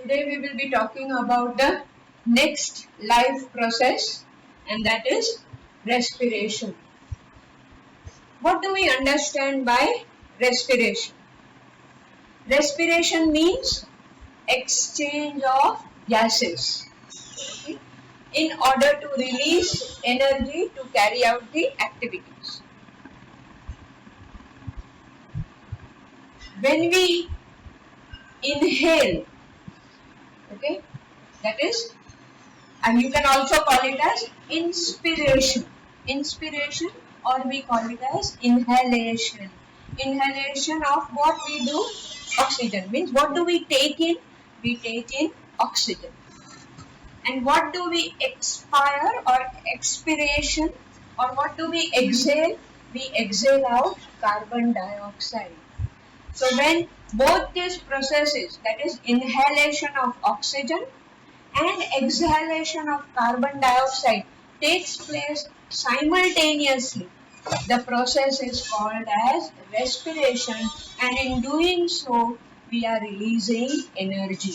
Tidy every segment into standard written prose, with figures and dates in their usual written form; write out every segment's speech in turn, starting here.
today we will be talking about the next life process, and that is respiration. What do we understand by respiration? Respiration means exchange of gases, okay, in order to release energy to carry out the activities. When we inhale, okay, that is, and you can also call it as inspiration. Inspiration, or we call it as inhalation. Inhalation of what we do? Oxygen. Means what do we take in? We take in oxygen. And what do we expire or expiration, or what do we exhale? We exhale out carbon dioxide. So when both these processes, that is inhalation of oxygen and exhalation of carbon dioxide, takes place simultaneously, the process is called as respiration, and in doing so we are releasing energy.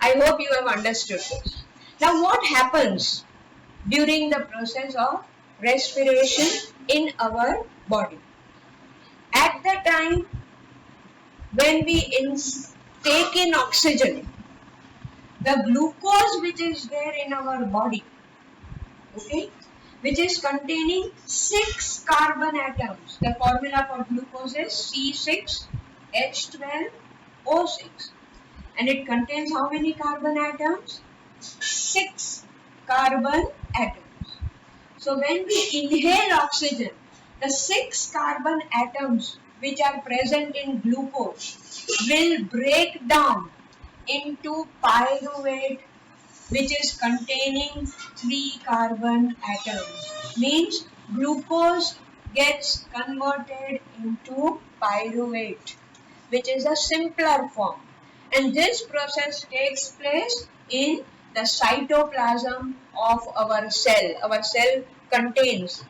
I hope you have understood this. Now what happens during the process of respiration in our body? At the time when we take in oxygen, the glucose which is there in our body, okay, which is containing 6 carbon atoms. The formula for glucose is C6H12O6, and it contains how many carbon atoms? 6 carbon atoms. So when we inhale oxygen, the 6 carbon atoms which are present in glucose will break down into pyruvate, which is containing 3 carbon atoms. Means glucose gets converted into pyruvate, which is a simpler form, and this process takes place in the cytoplasm of our cell. Our cell contains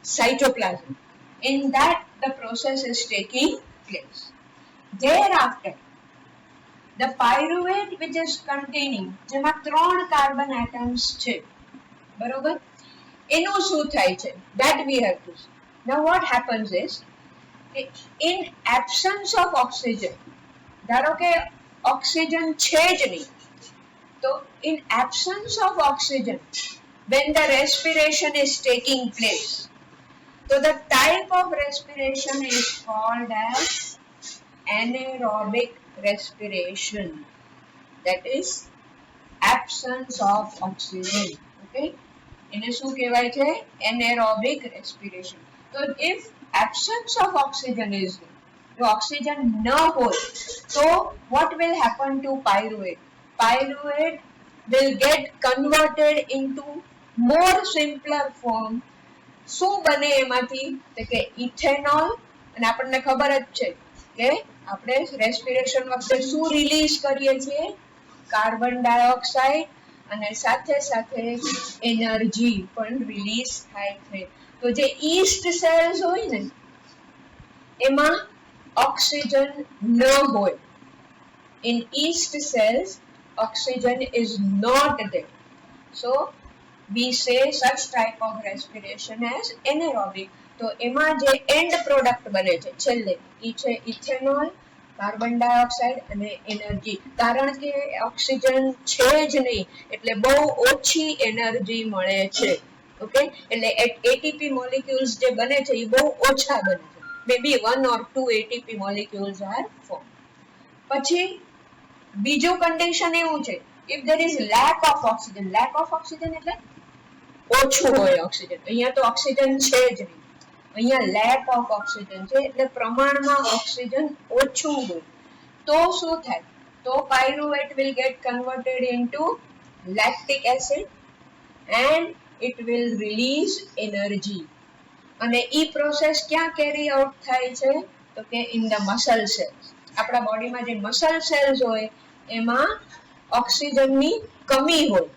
cytoplasm. In that the process is taking place. Thereafter, the pyruvate which is containing, જેમાં 3 carbon atoms છે, બરોબર, એનું શું થાય છે? That we have to see. Now what happens is, in absence of oxygen, ધારો કે oxygen છે જ નહીં, તો in absence of oxygen, when the respiration is taking place, so the type of respiration is called as anaerobic respiration, that is absence of oxygen. Okay, એને શું કહેવાય છે? Anaerobic respiration. So if absence of oxygen is there, જો oxygen ન હોય, so what will happen to pyruvate? Pyruvate will get converted into more simpler form. શું બને એમાંથી? તો કે ઇથેનોલ, અને આપણને ખબર જ છે કે આપણે રેસ્પિરેશન વખતે શું રિલીઝ કરીએ છીએ? કાર્બન ડાયોક્સાઇડ, અને સાથે સાથે એનર્જી પણ રિલીઝ થાય છે. તો જે ઈસ્ટ સેલ્સ હોય ને, એમાં ઓક્સિજન ન હોય. In yeast cells, oxygen is not there. So we say such type of respiration as anaerobic. તો એમાં જે એન્ડ પ્રોડક્ટ બને છે છેલ્લે, એ છે ઇથેનોલ, કાર્બન ડાયોક્સાઇડ અને એનર્જી. કારણ કે ઓક્સિજન છે જ નહીં, એટલે બહુ ઓછી એનર્જી મળે છે. ઓકે, એટલે એટીપી મોલિક્યુલ્સ જે બને છે એ બહુ ઓછા બને છે. Maybe 1 or 2 ATP molecules are form. પછી બીજું કન્ડિશન એવું છે, if there is lack of oxygen. lack of oxygen એટલે ઓછું હોય ઓક્સિજન. અહીંયા તો ઓક્સિજન છે જ નહીં, અહીંયા lack of oxygen છે, એટલે પ્રમાણમાં ઓક્સિજન ઓછું હોય. તો શું થાય? તો pyruvate will get converted into lactic acid and it will release energy. અને ઈ પ્રોસેસ ક્યાં કેરી આઉટ થાય છે? તો કે in the muscle cells. આપણા બોડીમાં જે મસલ સેલ્સ હોય એમાં ઓક્સિજનની કમી હોય,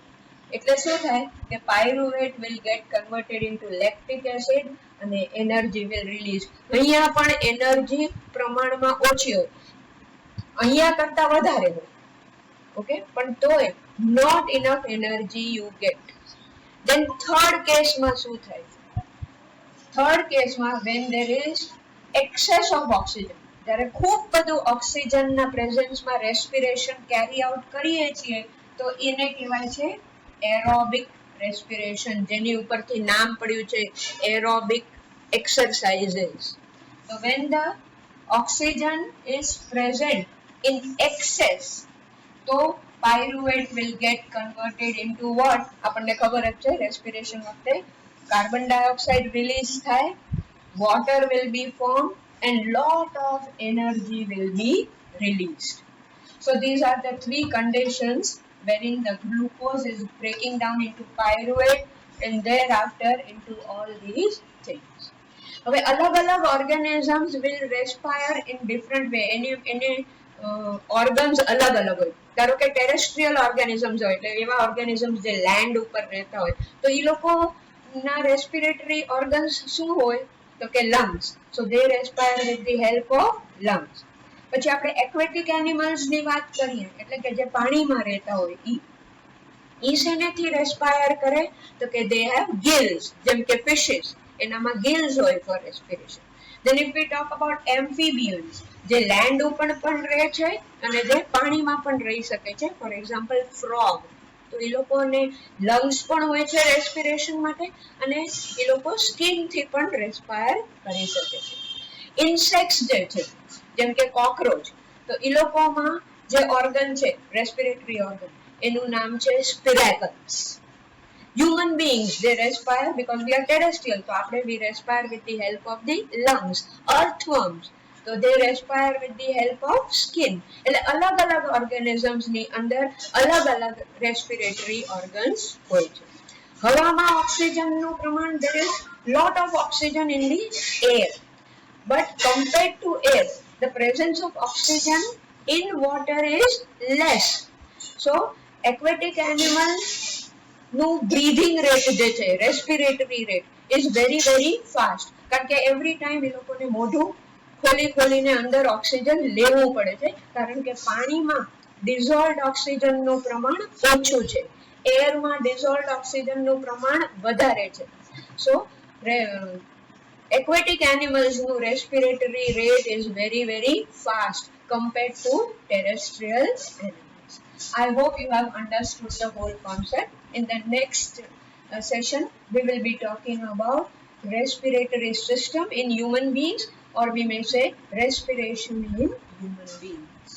એટલે શું થાય કે pyruvate will get converted into lactic acid અને એનર્જી will release. અહીંયા પણ એનર્જી પ્રમાણમાં ઓછી હોય. અહીંયા કરતા વધારે હોય, ઓકે, પણ તોય not enough energy you get. then third કેસમાં શું થાય? થર્ડ કેસમાં when there is excess of oxygen, જ્યારે ખૂબ બધું ઓક્સિજનના પ્રેઝન્સમાં રેસ્પિરેશન કેરી આઉટ કરીએ છીએ તો એને કહેવાય છે એરોબિક રેસ્પિરેશન, જેની ઉપરથી નામ પડ્યું છે aerobic exercises. So when the oxygen is present in excess, તો pyruvate will get converted into what? આપણને ખબર જ છે રેસ્પિરેશન વખતે કાર્બન ડાયોક્સાઇડ રિલીઝ થાય, water will be formed and lot of energy will be released. So these are the three conditions wherein the glucose is breaking down into pyruvate and thereafter into all these things. હવે અલગ અલગ organisms will respire in different way. એને organs અલગ અલગ હોય. ધારો કે terrestrial organisms હોય એટલે એવા ઓર્ગેનિઝમ્સ જે લેન્ડ ઉપર રહેતા હોય તો એ લોકોના રેસ્પિરેટરી ઓર્ગન્સ શું હોય તો કે lungs. So they respire with the help of lungs. પછી આપણે એક્વેટિક એનિમલ્સની વાત કરીએ એટલે કે જે પાણીમાં રહેતા હોય ઈ શેનેથી રેસ્પાયર કરે તો કે દે હેવ ગિલ્સ, જેમ કે ફિશિસ એનામાં ગિલ્સ હોય for respiration. then if we talk about amphibians, જે લેન્ડ ઉપર પણ રહે છે અને જે પાણીમાં પણ રહી શકે છે, ફોર એક્ઝામ્પલ ફ્રોગ, તો એ લોકોને લંગ્સ પણ હોય છે રેસ્પિરેશન માટે અને એ લોકો સ્કિનથી પણ રેસ્પાયર કરી શકે છે. ઇન્સેક્ટ્સ જે છે જેમ કે કોકરોચ, તો એ લોકોમાં જે ઓર્ગન છે રેસ્પિરેટરી ઓર્ગન એનું નામ છે સ્પિરેકલ્સ. Human beings, they respire because we are terrestrial, so આપણે we respire with the help of the lungs. Earthworms, so they respire with the help of skin. એટલે અલગ અલગ ઓર્ગેનિઝમ્સ ની અંદર અલગ અલગ રેસ્પિરેટરી ઓર્ગન્સ હોય છે. હવામાં ઓક્સિજનનું પ્રમાણ, there is lot of oxygen in the air, but compared to air the presence of oxygen in water is less. So aquatic animals નું બ્રીધિંગ રેટ જે છે respiratory rate is very very fast, કારણ કે every time એ લોકોને મોઢું ખોલી ખોલીને અંદર ઓક્સિજન લેવું પડે છે, કારણ કે પાણીમાં ડિઝોલ્વડ ઓક્સિજનનું પ્રમાણ ઓછું છે, એરમાં ડિઝોલ્વડ ઓક્સિજનનું પ્રમાણ વધારે છે. સો aquatic animals નું respiratory rate is very very fast compared to terrestrial animals. I hope you have understood the whole concept. In the next session, we will be talking about respiratory system in human beings, or we may say respiration in human beings.